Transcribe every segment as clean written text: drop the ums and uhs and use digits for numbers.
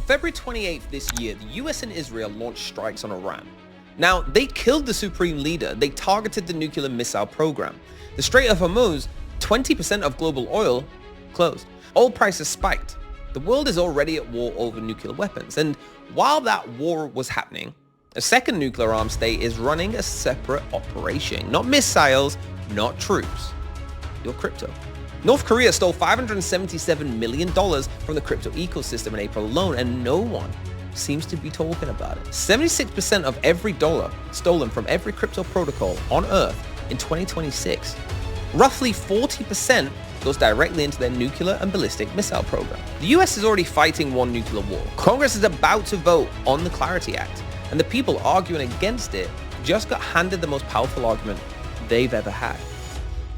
February 28th this year, the US and Israel launched strikes on Iran. Now, they killed the supreme leader. They targeted the nuclear missile program. The Strait of Hormuz, 20% of global oil, closed. Oil prices spiked. The world is already at war over nuclear weapons. And while that war was happening, a second nuclear armed state is running a separate operation. Not missiles, not troops. Your crypto. North Korea stole $577 million from the crypto ecosystem in April alone, and no one seems to be talking about it. 76% of every dollar stolen from every crypto protocol on Earth in 2026. Roughly 40% goes directly into their nuclear and ballistic missile program. The US is already fighting one nuclear war. Congress is about to vote on the Clarity Act, and the people arguing against it just got handed the most powerful argument they've ever had.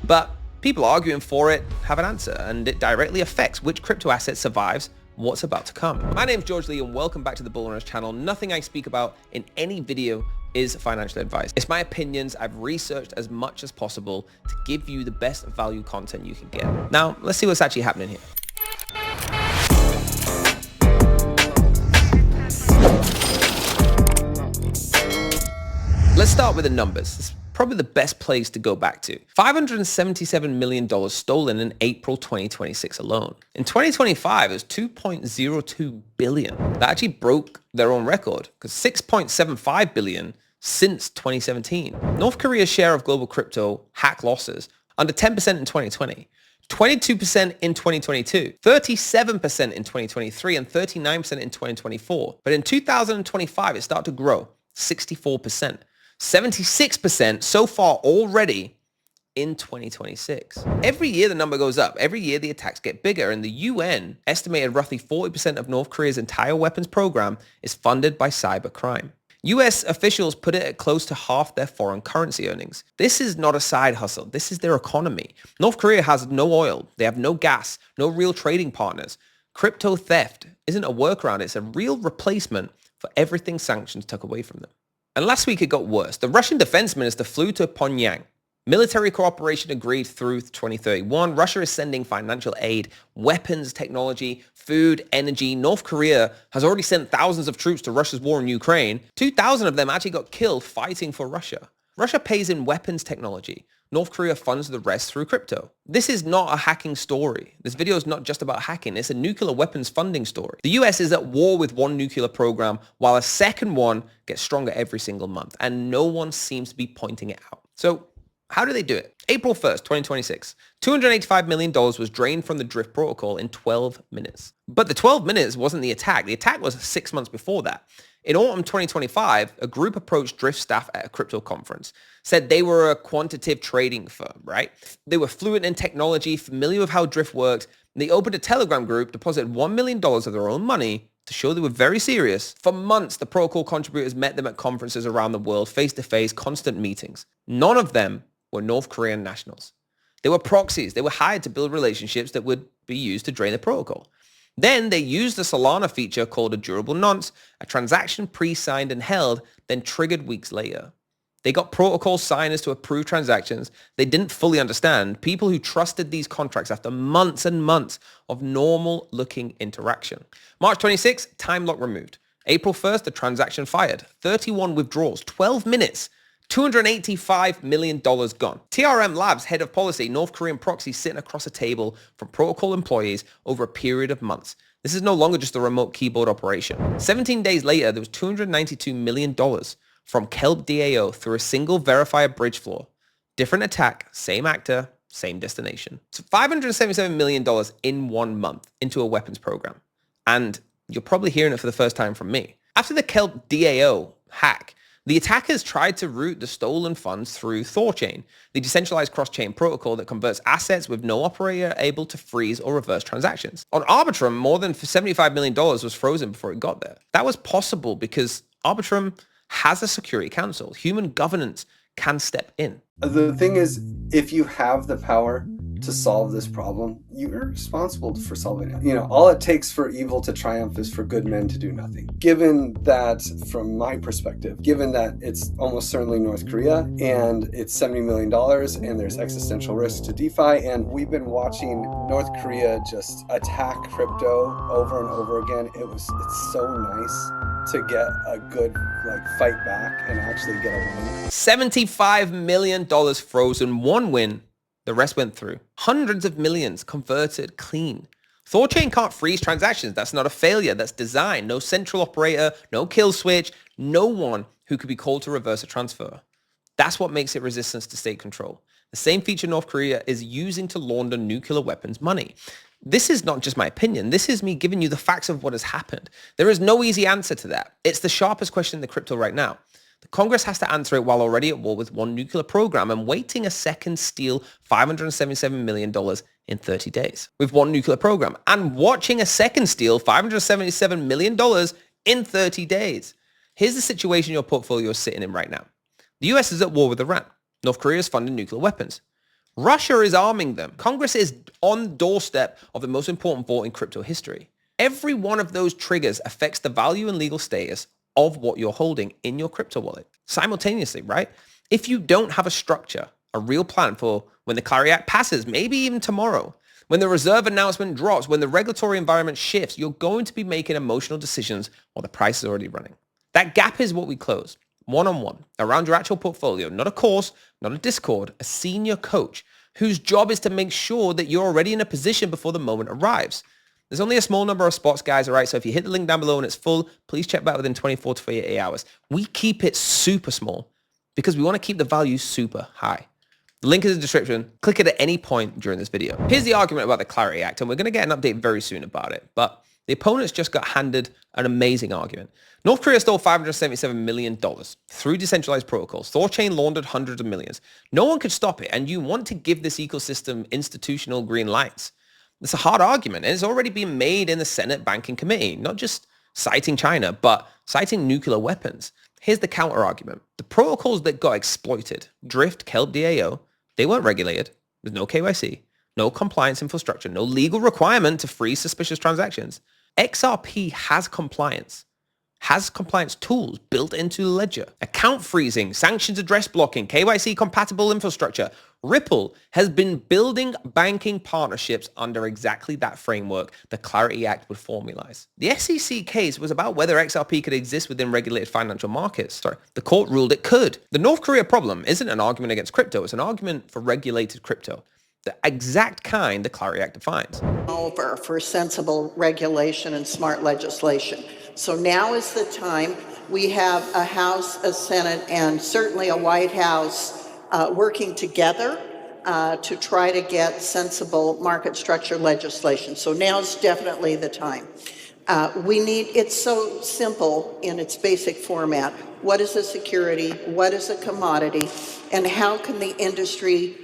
But people arguing for it have an answer, and it directly affects which crypto asset survives what's about to come. My name's George Lee, and welcome back to the Bull Runners channel. Nothing I speak about in any video is financial advice. It's my opinions. I've researched as much as possible to give you the best value content you can get. Now, let's see what's actually happening here. Let's start with the numbers. It's probably the best place to go back to. $577 million stolen in April 2026 alone. In 2025, it was $2.02 billion. That actually broke their own record, because $6.75 billion since 2017. North Korea's share of global crypto hack losses, under 10% in 2020. 22% in 2022, 37% in 2023, and 39% in 2024. But in 2025, it started to grow, 64%. 76% so far already in 2026. Every year the number goes up. Every year the attacks get bigger, and the UN estimated roughly 40% of North Korea's entire weapons program is funded by cybercrime. US officials put it at close to half their foreign currency earnings. This is not a side hustle. This is their economy. North Korea has no oil. They have no gas, no real trading partners. Crypto theft isn't a workaround. It's a real replacement for everything sanctions took away from them. And last week it got worse. The Russian defense minister flew to Pyongyang. Military cooperation agreed through 2031. Russia is sending financial aid, weapons, technology, food, energy. North Korea has already sent thousands of troops to Russia's war in Ukraine. 2,000 of them actually got killed fighting for Russia. Russia pays in weapons technology. North Korea funds the rest through crypto. This is not a hacking story. This video is not just about hacking. It's a nuclear weapons funding story. The US is at war with one nuclear program, while a second one gets stronger every single month, and no one seems to be pointing it out. So how do they do it? April 1st, 2026, $285 million was drained from the Drift protocol in 12 minutes. But the 12 minutes wasn't the attack. The attack was 6 months before that. In autumn 2025, a group approached Drift staff at a crypto conference, said they were a quantitative trading firm, right? They were fluent in technology, familiar with how Drift worked. They opened a Telegram group, deposited $1 million of their own money to show they were very serious. For months, the protocol contributors met them at conferences around the world, face-to-face, constant meetings. None of them were North Korean nationals. They were proxies. They were hired to build relationships that would be used to drain the protocol. Then they used the Solana feature called a durable nonce, a transaction pre-signed and held, then triggered weeks later. They got protocol signers to approve transactions they didn't fully understand, people who trusted these contracts after months and months of normal-looking interaction. March 26, time lock removed. April 1st, the transaction fired. 31 withdrawals, 12 minutes. $285 million gone. TRM Labs head of policy, North Korean proxy sitting across a table from protocol employees over a period of months. This is no longer just a remote keyboard operation. 17 days later, there was $292 million from Kelp DAO through a single verifier bridge floor. Different attack, same actor, same destination. So $577 million in 1 month into a weapons program. And you're probably hearing it for the first time from me. After the Kelp DAO hack, the attackers tried to route the stolen funds through Thorchain, the decentralized cross-chain protocol that converts assets with no operator able to freeze or reverse transactions. On Arbitrum, more than $75 million was frozen before it got there. That was possible because Arbitrum has a security council. Human governance can step in. The thing is, if you have the power to solve this problem, you're responsible for solving it. You know, all it takes for evil to triumph is for good men to do nothing. Given that, from my perspective, given that it's almost certainly North Korea and it's $70 million and there's existential risk to DeFi, and we've been watching North Korea just attack crypto over and over again. It's so nice to get a good fight back and actually get a win. $75 million frozen, one win. The rest went through. Hundreds of millions converted clean. Thorchain can't freeze transactions. That's not a failure. That's design. No central operator, no kill switch, no one who could be called to reverse a transfer. That's what makes it resistant to state control. The same feature North Korea is using to launder nuclear weapons money. This is not just my opinion. This is me giving you the facts of what has happened. There is no easy answer to that. It's the sharpest question in the crypto right now. The Congress has to answer it while already at war with one nuclear program and waiting a second steal $577 million in 30 days. With one nuclear program and watching a second steal $577 million in 30 days. Here's the situation your portfolio is sitting in right now. The US is at war with Iran. North Korea is funding nuclear weapons. Russia is arming them. Congress is on the doorstep of the most important vote in crypto history. Every one of those triggers affects the value and legal status of what you're holding in your crypto wallet simultaneously, right? If you don't have a structure, a real plan for when the Clarity Act passes, maybe even tomorrow, when the reserve announcement drops, when the regulatory environment shifts, you're going to be making emotional decisions while the price is already running. That gap is what we close, one-on-one, around your actual portfolio, not a course, not a Discord, a senior coach whose job is to make sure that you're already in a position before the moment arrives. There's only a small number of spots, guys, all right? So if you hit the link down below and it's full, please check back within 24 to 48 hours. We keep it super small because we want to keep the value super high. The link is in the description. Click it at any point during this video. Here's the argument about the Clarity Act, and we're going to get an update very soon about it. But the opponents just got handed an amazing argument. North Korea stole $577 million through decentralized protocols. Thorchain laundered hundreds of millions. No one could stop it, and you want to give this ecosystem institutional green lights. It's a hard argument, and it's already been made in the Senate Banking Committee, not just citing China, but citing nuclear weapons. Here's the counter argument. The protocols that got exploited, Drift, Kelp, DAO, they weren't regulated. There's no KYC, no compliance infrastructure, no legal requirement to freeze suspicious transactions. XRP has compliance tools built into the ledger. Account freezing, sanctions address blocking, KYC compatible infrastructure. Ripple has been building banking partnerships under exactly that framework the Clarity Act would formalize. The SEC case was about whether XRP could exist within regulated financial markets. The court ruled it could. The North Korea problem isn't an argument against crypto, it's an argument for regulated crypto. The exact kind the Clarity Act defines. Over for sensible regulation and smart legislation. So now is the time. We have a House, a Senate, and certainly a White House working together to try to get sensible market structure legislation. So now's definitely the time. It's so simple in its basic format. What is a security? What is a commodity? And how can the industry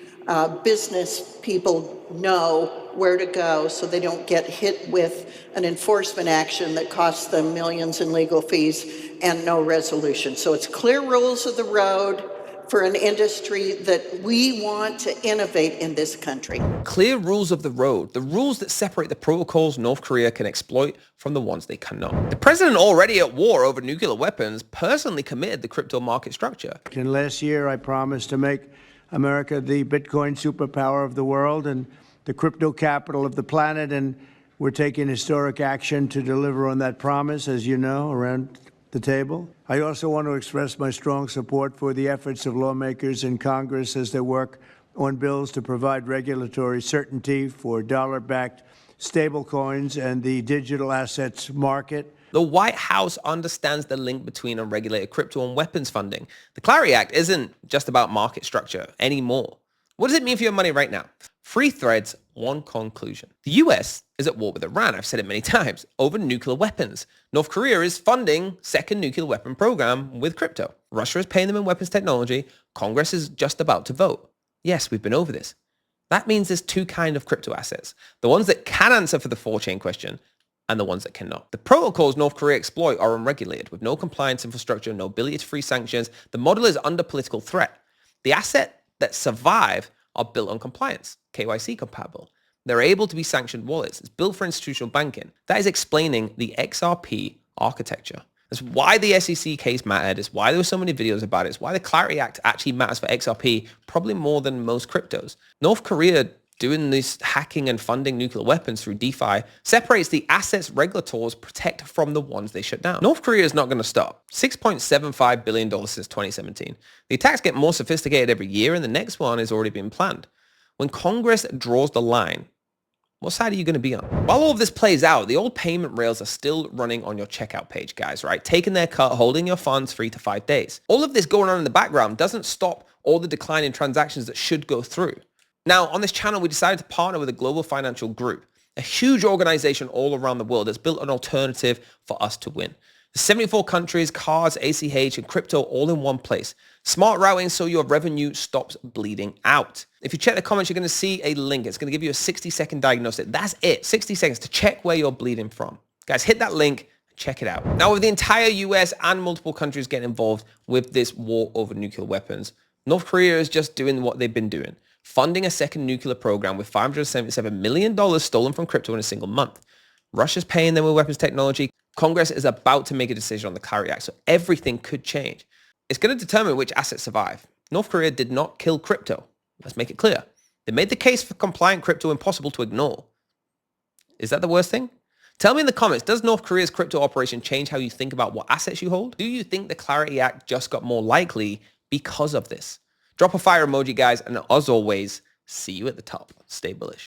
business people know where to go so they don't get hit with an enforcement action that costs them millions in legal fees and no resolution. So it's clear rules of the road for an industry that we want to innovate in this country. Clear rules of the road, the rules that separate the protocols North Korea can exploit from the ones they cannot. The president, already at war over nuclear weapons, personally committed the crypto market structure. And last year, I promised to make America the Bitcoin superpower of the world and the crypto capital of the planet, and we're taking historic action to deliver on that promise, as you know, around the table. I also want to express my strong support for the efforts of lawmakers in Congress as they work on bills to provide regulatory certainty for dollar-backed stablecoins and the digital assets market. The White House understands the link between unregulated crypto and weapons funding. The Clarity Act isn't just about market structure anymore. What does it mean for your money right now? 3 threads, 1 conclusion. The US is at war with Iran, I've said it many times, over nuclear weapons. North Korea is funding second nuclear weapon program with crypto. Russia is paying them in weapons technology. Congress is just about to vote. Yes, we've been over this. That means there's 2 kinds of crypto assets. The ones that can answer for the Thorchain question and the ones that cannot. The protocols North Korea exploit are unregulated with no compliance infrastructure, no ability to free sanctions. The model is under political threat. The assets that survive are built on compliance, KYC compatible. They're able to be sanctioned wallets. It's built for institutional banking. That is explaining the XRP architecture. That's why the SEC case mattered. It's why there were so many videos about it. It's why the Clarity Act actually matters for XRP, probably more than most cryptos. North Korea doing this hacking and funding nuclear weapons through DeFi separates the assets regulators protect from the ones they shut down. North Korea is not going to stop. $6.75 billion since 2017. The attacks get more sophisticated every year, and the next one has already been planned. When Congress draws the line, what side are you going to be on? While all of this plays out, the old payment rails are still running on your checkout page, guys, right? Taking their cut, holding your funds 3 to 5 days. All of this going on in the background doesn't stop all the decline in transactions that should go through. Now, on this channel, we decided to partner with a global financial group, a huge organization all around the world that's built an alternative for us to win. 74 countries, cards, ACH, and crypto all in one place. Smart routing so your revenue stops bleeding out. If you check the comments, you're going to see a link. It's going to give you a 60-second diagnosis. That's it. 60 seconds to check where you're bleeding from. Guys, hit that link. Check it out. Now, with the entire US and multiple countries getting involved with this war over nuclear weapons, North Korea is just doing what they've been doing, funding a second nuclear program with $577 million stolen from crypto in a single month. Russia's paying them with weapons technology. Congress is about to make a decision on the Clarity Act, so everything could change. It's going to determine which assets survive. North Korea did not kill crypto. Let's make it clear. They made the case for compliant crypto impossible to ignore. Is that the worst thing? Tell me in the comments, does North Korea's crypto operation change how you think about what assets you hold? Do you think the Clarity Act just got more likely because of this? Drop a fire emoji, guys, and as always, see you at the top. Stay bullish.